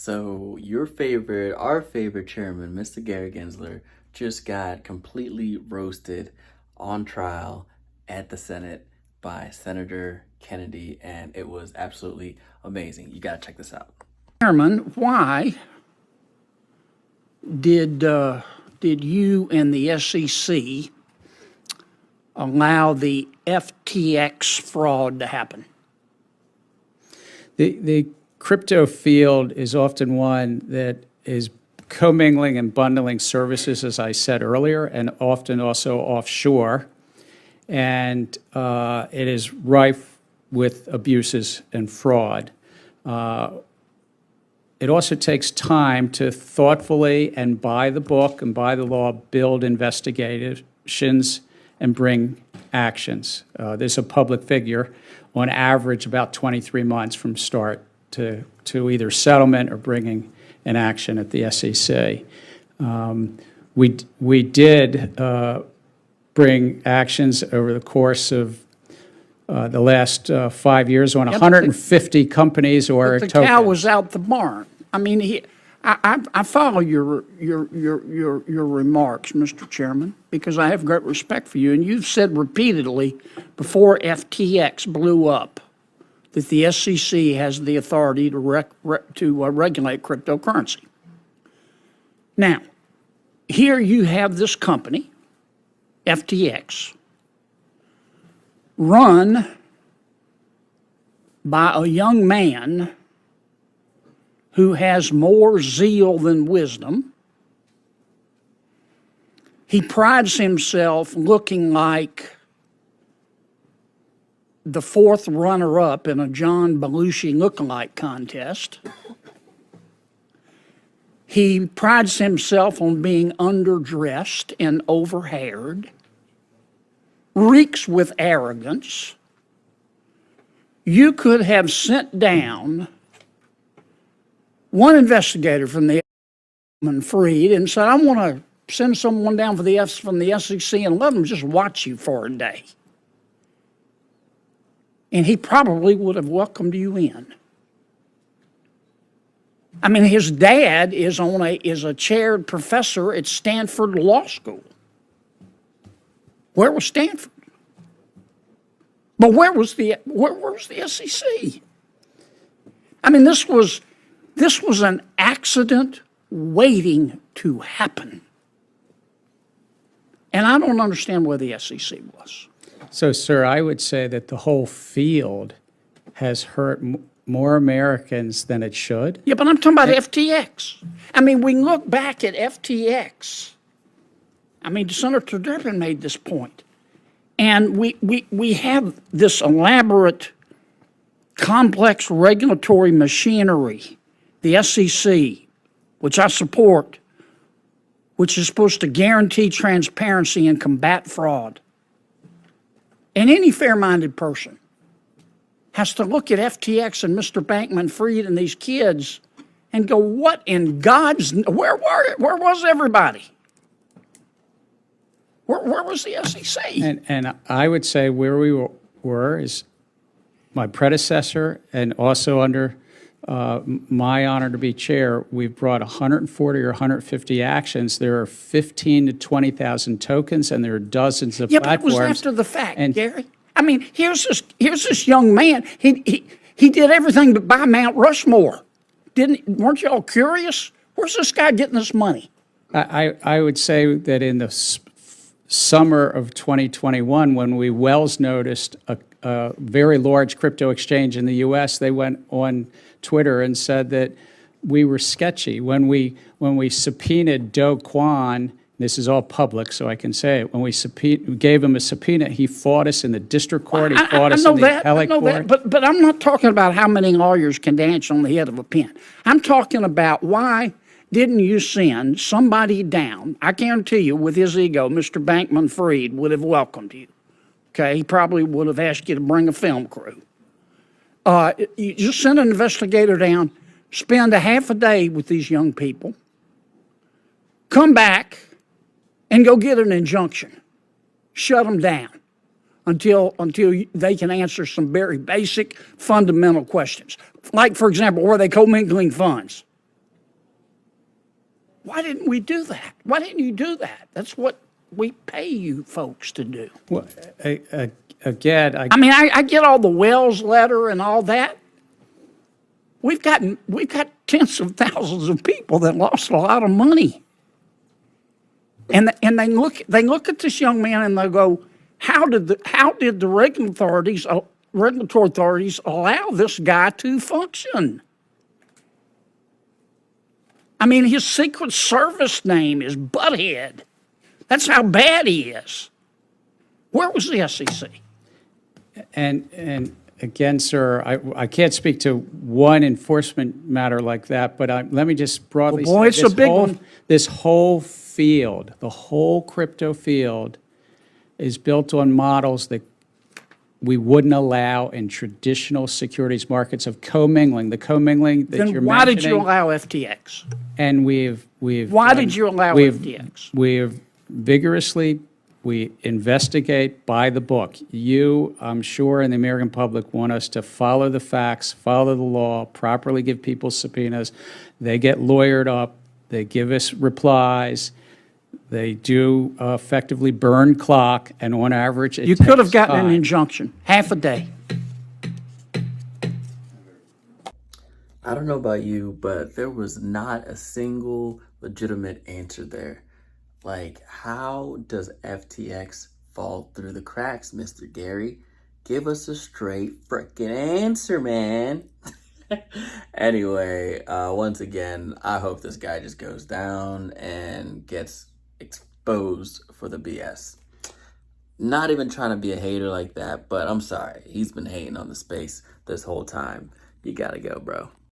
So our favorite chairman, Mr. Gary Gensler, just got completely roasted on trial at the Senate by Senator Kennedy, and it was absolutely amazing. You gotta check this out. Chairman, why did you and the SEC allow the FTX fraud to happen? The crypto field is often one that is commingling and bundling services, as I said earlier, and often also offshore. And it is rife with abuses and fraud. It also takes time to thoughtfully and by the book and by the law build investigations and bring actions. There's a public figure, on average, about 23 months from start to either settlement or bringing an action at the SEC. We did bring actions over the course of the last 5 years on 150 companies or The tokens. cow was out the barn. I mean, I follow your remarks, Mr. Chairman, because I have great respect for you. And you've said repeatedly before FTX blew up that the SEC has the authority to regulate cryptocurrency. Now, here you have this company, FTX, run by a young man who has more zeal than wisdom. He prides himself looking like the fourth runner-up in a John Belushi lookalike contest. He prides himself on being underdressed and overhaired, reeks with arrogance. You could have sent down one investigator from the Freed and said, I want to send someone down from the SEC and let them just watch you for a day. And he probably would have welcomed you in. I mean, his dad is a chaired professor at Stanford Law School. Where was Stanford? But where was the SEC? I mean, this was an accident waiting to happen. And I don't understand where the SEC was. So, sir, I would say that the whole field has hurt more Americans than it should. Yeah, but I'm talking about FTX. I mean, we look back at FTX. I mean, Senator Durbin made this point. And we have this elaborate, complex regulatory machinery, the SEC, which I support, which is supposed to guarantee transparency and combat fraud. And any fair-minded person has to look at FTX and Mr. Bankman-Fried and these kids and go, what in God's, where was everybody? Where was the SEC? And I would say where we were is my predecessor, and also under my honor to be chair, we've brought 140 or 150 actions. There are 15 to 20,000 tokens, and there are dozens of platforms. But it was after the fact, Gary. I mean, here's this young man. He did everything but buy Mount Rushmore. Weren't you all curious? Where's this guy getting this money? I would say that in the summer of 2021, when we Wells noticed a very large crypto exchange in the U.S., they went on Twitter and said that we were sketchy. When we subpoenaed Do Kwon, this is all public, so I can say it. When we gave him a subpoena, he fought us in the district court. He fought us in the appellate court. But I'm not talking about how many lawyers can dance on the head of a pin. I'm talking about why didn't you send somebody down? I guarantee you, with his ego, Mr. Bankman-Fried would have welcomed you. Okay, he probably would have asked you to bring a film crew. You just send an investigator down, spend a half a day with these young people, come back, and go get an injunction. Shut them down until they can answer some very basic, fundamental questions. Like, for example, were they commingling funds? Why didn't we do that? Why didn't you do that? That's what we pay you folks to do. Well, again, I mean, I get all the Wells letter and all that. We've got tens of thousands of people that lost a lot of money. And they look at this young man and they go, how did the regulatory authorities allow this guy to function? I mean, his Secret Service name is Butthead. That's how bad he is. Where was the SEC? And again, sir, I can't speak to one enforcement matter like that, but let me just broadly Well, boy, say it's a big one. this whole field, the whole crypto field, is built on models that we wouldn't allow in traditional securities markets of commingling. The commingling that you're Then why did you mentioning, allow FTX? and we've Why did you allow FTX? We investigate by the book. You, I'm sure, and the American public want us to follow the facts, follow the law, properly give people subpoenas. They get lawyered up. They give us replies. They do effectively burn clock, and on average, You could have takes gotten an time. injunction, half a day. I don't know about you, but there was not a single legitimate answer there. Like, how does FTX fall through the cracks, Mr. Gary? Give us a straight frickin' answer, man. Anyway, once again, I hope this guy just goes down and gets exposed for the BS. Not even trying to be a hater like that, but I'm sorry. He's been hating on the space this whole time. You gotta go, bro.